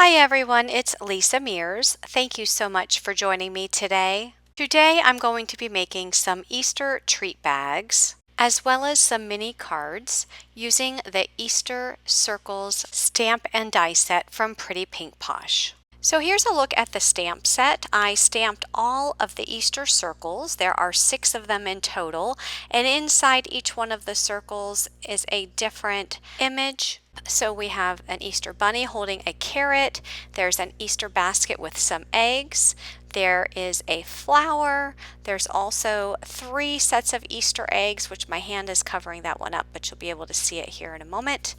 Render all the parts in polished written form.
Hi everyone, it's Lisa Mears. Thank you so much for joining me today. Today I'm going to be making some Easter treat bags as well as some mini cards using the Easter Circles stamp and die set from Pretty Pink Posh. So here's a look at the stamp set. I stamped all of the Easter circles. There are 6 of them in total, and inside each one of the circles is a different image. So we have an Easter bunny holding a carrot. There's an Easter basket with some eggs. There is a flower. There's also 3 sets of Easter eggs, which my hand is covering that one up, but you'll be able to see it here in a moment.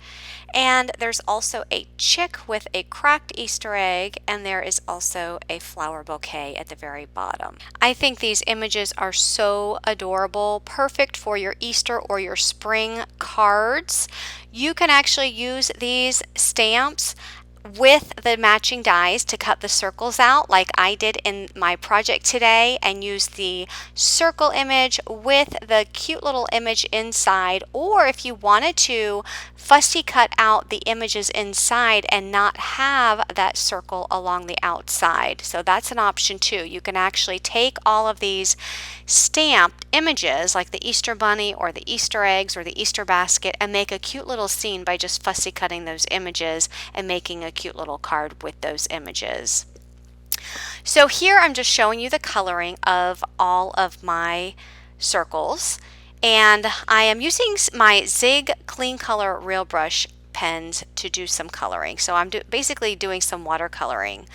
And there's also a chick with a cracked Easter egg, and there is also a flower bouquet at the very bottom. I think these images are so adorable, perfect for your Easter or your spring cards. You can actually use these stamps with the matching dies to cut the circles out like I did in my project today, and use the circle image with the cute little image inside, or if you wanted to fussy cut out the images inside and not have that circle along the outside. So that's an option too. You can actually take all of these stamped images like the Easter bunny or the Easter eggs or the Easter basket and make a cute little scene by just fussy cutting those images and making a cute little card with those images. So here I'm just showing you the coloring of all of my circles, and I am using my Zig Clean Color Real Brush pens to do some coloring. So I'm basically doing some watercoloring.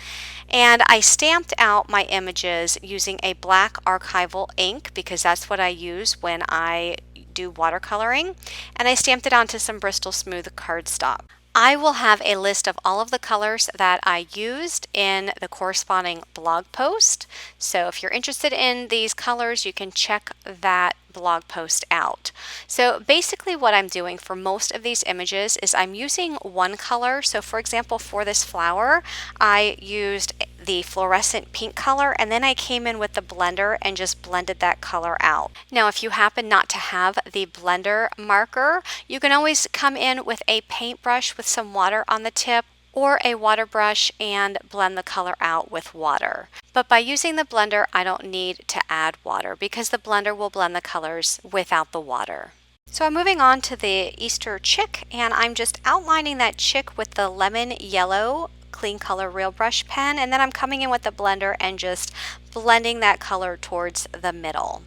And I stamped out my images using a black archival ink because that's what I use when I do watercoloring, and I stamped it onto some Bristol Smooth cardstock. I will have a list of all of the colors that I used in the corresponding blog post. So if you're interested in these colors, you can check that blog post out. So basically what I'm doing for most of these images is I'm using one color. So for example, for this flower, I used the fluorescent pink color, and then I came in with the blender and just blended that color out. Now if you happen not to have the blender marker, you can always come in with a paintbrush with some water on the tip, or a water brush, and blend the color out with water. But by using the blender, I don't need to add water because the blender will blend the colors without the water. So I'm moving on to the Easter chick, and I'm just outlining that chick with the lemon yellow Clean Color Real Brush pen, and then I'm coming in with the blender and just blending that color towards the middle.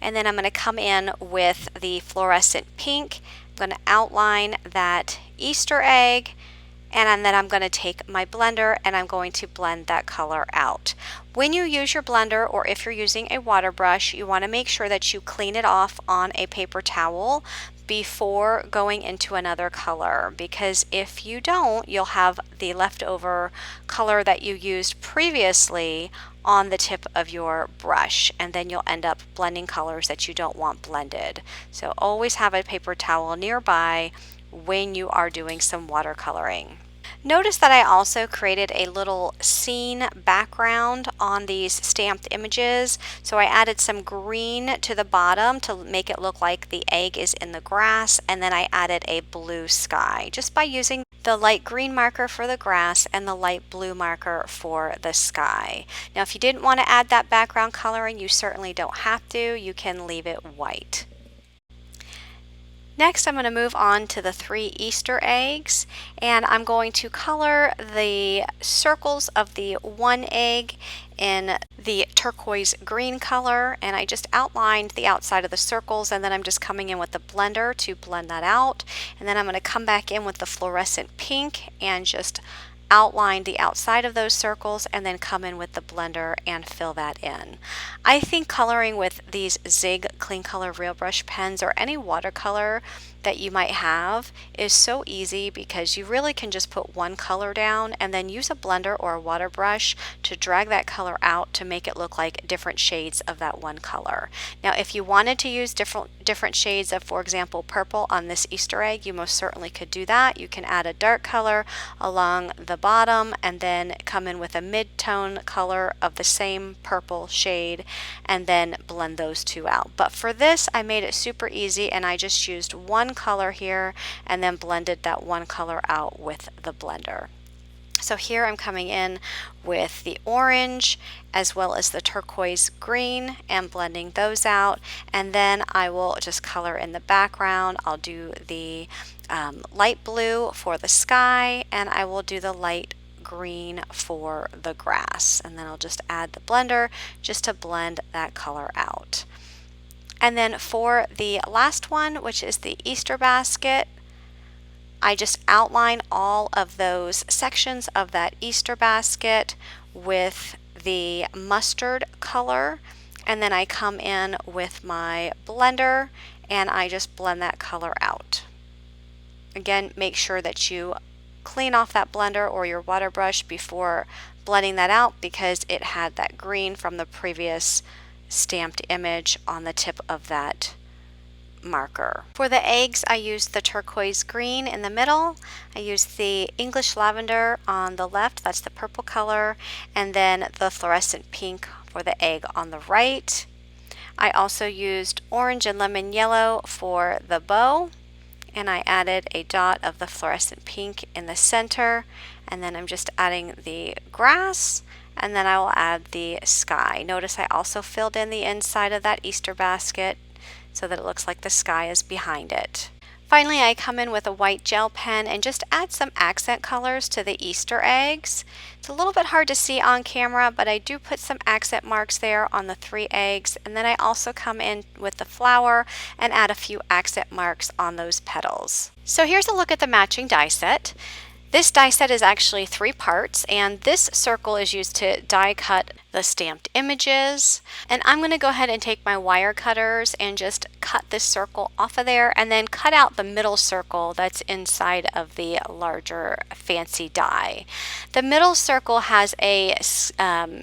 And then I'm going to come in with the fluorescent pink. I'm going to outline that Easter egg, and then I'm going to take my blender and I'm going to blend that color out. When you use your blender, or if you're using a water brush, you want to make sure that you clean it off on a paper towel before going into another color, because if you don't, you'll have the leftover color that you used previously on the tip of your brush, and then you'll end up blending colors that you don't want blended. So always have a paper towel nearby when you are doing some watercoloring. Notice that I also created a little scene background on these stamped images. So I added some green to the bottom to make it look like the egg is in the grass, and then I added a blue sky just by using the light green marker for the grass and the light blue marker for the sky. Now if you didn't want to add that background coloring, you certainly don't have to. You can leave it white. Next, I'm going to move on to the 3 Easter eggs, and I'm going to color the circles of the one egg in the turquoise green color, and I just outlined the outside of the circles, and then I'm just coming in with the blender to blend that out, and then I'm going to come back in with the fluorescent pink and just outline the outside of those circles, and then come in with the blender and fill that in. I think coloring with these Zig Clean Color Real Brush pens or any watercolor that you might have is so easy, because you really can just put one color down and then use a blender or a water brush to drag that color out to make it look like different shades of that one color. Now if you wanted to use different shades of, for example, purple on this Easter egg, you most certainly could do that. You can add a dark color along the bottom and then come in with a mid-tone color of the same purple shade and then blend those two out. But for this, I made it super easy, and I just used one color here and then blended that one color out with the blender. So here I'm coming in with the orange as well as the turquoise green and blending those out, and then I will just color in the background. I'll do the light blue for the sky, and I will do the light green for the grass, and then I'll just add the blender just to blend that color out. And then for the last one, which is the Easter basket, I just outline all of those sections of that Easter basket with the mustard color, and then I come in with my blender and I just blend that color out. Again, make sure that you clean off that blender or your water brush before blending that out, because it had that green from the previous stamped image on the tip of that marker. For the eggs, I used the turquoise green in the middle. I used the English lavender on the left, that's the purple color, and then the fluorescent pink for the egg on the right. I also used orange and lemon yellow for the bow, and I added a dot of the fluorescent pink in the center, and then I'm just adding the grass, and then I will add the sky. Notice I also filled in the inside of that Easter basket so that it looks like the sky is behind it. Finally, I come in with a white gel pen and just add some accent colors to the Easter eggs. It's a little bit hard to see on camera, but I do put some accent marks there on the 3 eggs, and then I also come in with the flower and add a few accent marks on those petals. So here's a look at the matching die set. This die set is actually 3 parts, and this circle is used to die cut the stamped images. And I'm going to go ahead and take my wire cutters and just cut this circle off of there, and then cut out the middle circle that's inside of the larger fancy die. The middle circle has a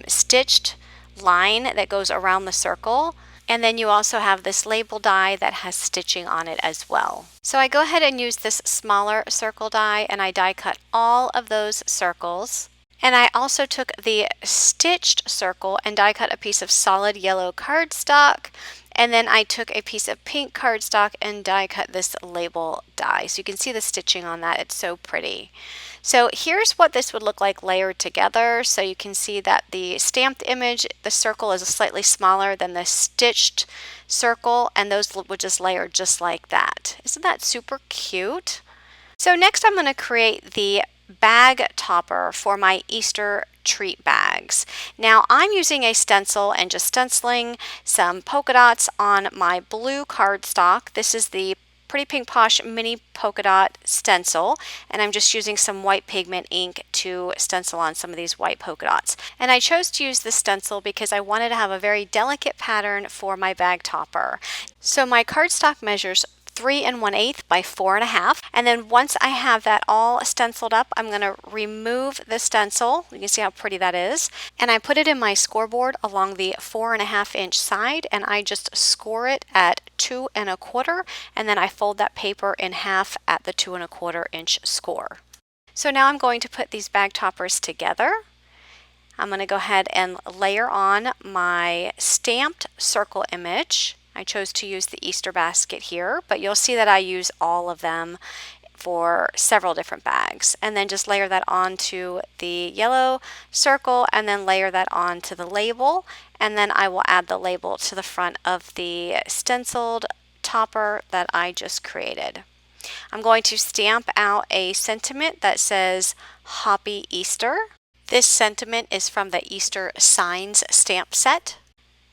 stitched line that goes around the circle. And then you also have this label die that has stitching on it as well. So I go ahead and use this smaller circle die, and I die cut all of those circles. And I also took the stitched circle and die cut a piece of solid yellow cardstock. And then I took a piece of pink cardstock and die cut this label die. So you can see the stitching on that. It's so pretty. So here's what this would look like layered together. So you can see that the stamped image, the circle is slightly smaller than the stitched circle, and those would just layer just like that. Isn't that super cute? So next I'm going to create the bag topper for my Easter treat bags. Now I'm using a stencil and just stenciling some polka dots on my blue cardstock. This is the Pretty Pink Posh mini polka dot stencil, and I'm just using some white pigment ink to stencil on some of these white polka dots. And I chose to use this stencil because I wanted to have a very delicate pattern for my bag topper. So my cardstock measures 3 1/8 by 4 1/2, and then once I have that all stenciled up, I'm going to remove the stencil. You can see how pretty that is, and I put it in my scoreboard along the 4 1/2 inch side, and I just score it at 2 1/4, and then I fold that paper in half at the 2 1/4 inch score. So now I'm going to put these bag toppers together. I'm going to go ahead and layer on my stamped circle image. I chose to use the Easter basket here, but you'll see that I use all of them for several different bags. And then just layer that onto the yellow circle, and then layer that onto the label, and then I will add the label to the front of the stenciled topper that I just created. I'm going to stamp out a sentiment that says Hoppy Easter. This sentiment is from the Easter Signs stamp set,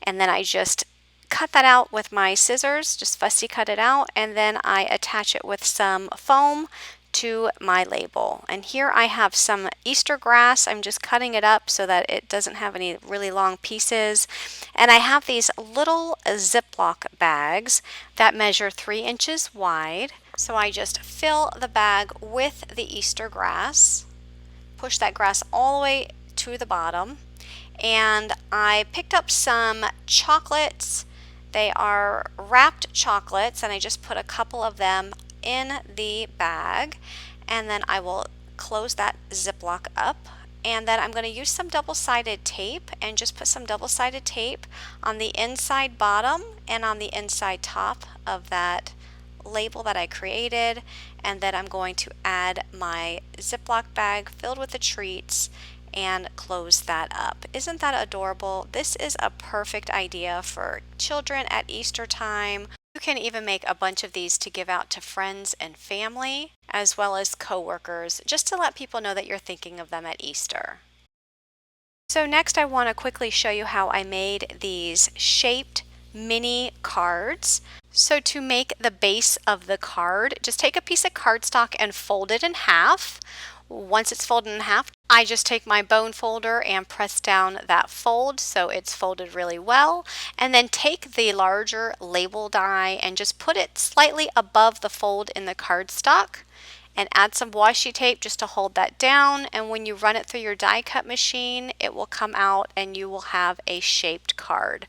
and then I just cut that out with my scissors, just fussy cut it out, and then I attach it with some foam to my label. And here I have some Easter grass. I'm just cutting it up so that it doesn't have any really long pieces. And I have these little Ziploc bags that measure 3 inches wide. So I just fill the bag with the Easter grass, push that grass all the way to the bottom, and I picked up some chocolates. They are wrapped chocolates, and I just put a couple of them in the bag, and then I will close that Ziploc up, and then I'm going to use some double-sided tape and just put some double-sided tape on the inside bottom and on the inside top of that label that I created, and then I'm going to add my Ziploc bag filled with the treats and close that up. Isn't that adorable? This is a perfect idea for children at Easter time. You can even make a bunch of these to give out to friends and family, as well as coworkers, just to let people know that you're thinking of them at Easter. So next I want to quickly show you how I made these shaped mini cards. So to make the base of the card, just take a piece of cardstock and fold it in half. Once it's folded in half, I just take my bone folder and press down that fold so it's folded really well, and then take the larger label die and just put it slightly above the fold in the cardstock, and add some washi tape just to hold that down, and when you run it through your die cut machine, it will come out and you will have a shaped card.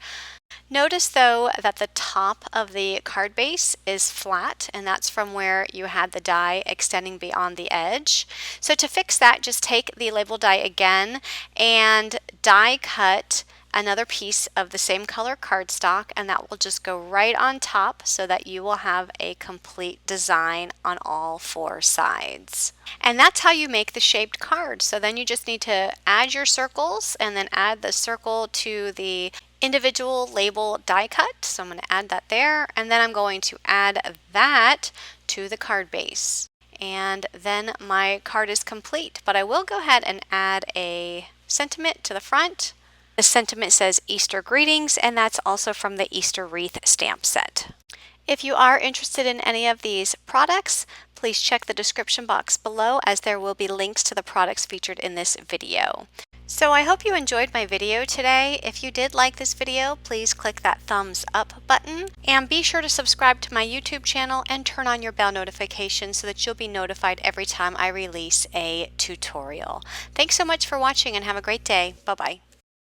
Notice though that the top of the card base is flat, and that's from where you had the die extending beyond the edge. So to fix that, just take the label die again and die cut another piece of the same color cardstock, and that will just go right on top so that you will have a complete design on all four sides. And that's how you make the shaped card. So then you just need to add your circles and then add the circle to the individual label die cut. So I'm going to add that there, and then I'm going to add that to the card base. And then my card is complete, but I will go ahead and add a sentiment to the front. The sentiment says Easter greetings, and that's also from the Easter wreath stamp set. If you are interested in any of these products, please check the description box below, as there will be links to the products featured in this video. So I hope you enjoyed my video today. If you did like this video, please click that thumbs up button, and be sure to subscribe to my YouTube channel and turn on your bell notification so that you'll be notified every time I release a tutorial. Thanks so much for watching and have a great day. Bye-bye.